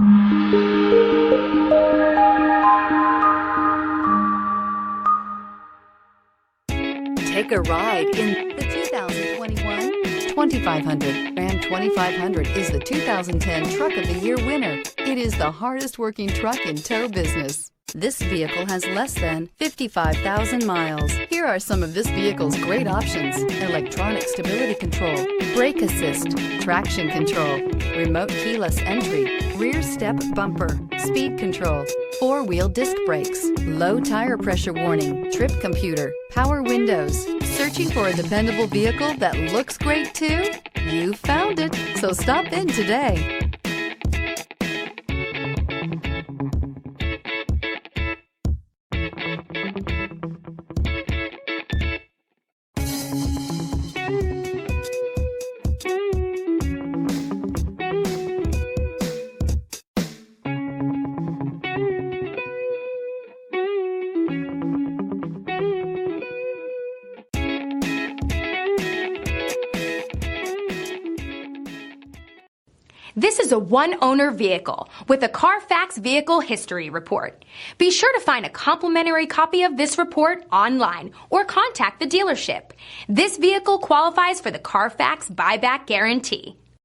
Take a ride in the 2021 2500. Ram 2500 is the 2010 Truck of the Year winner. It is the hardest working truck in tow business. This vehicle has less than 55,000 miles. Here are some of this vehicle's great options: electronic stability control, brake assist, traction control, remote keyless entry, rear step bumper, speed control, four-wheel disc brakes, low tire pressure warning, trip computer, power windows. Searching for a dependable vehicle that looks great too? You found it, so stop in today. This is a one-owner vehicle with a Carfax Vehicle History Report. Be sure to find a complimentary copy of this report online or contact the dealership. This vehicle qualifies for the Carfax Buyback Guarantee.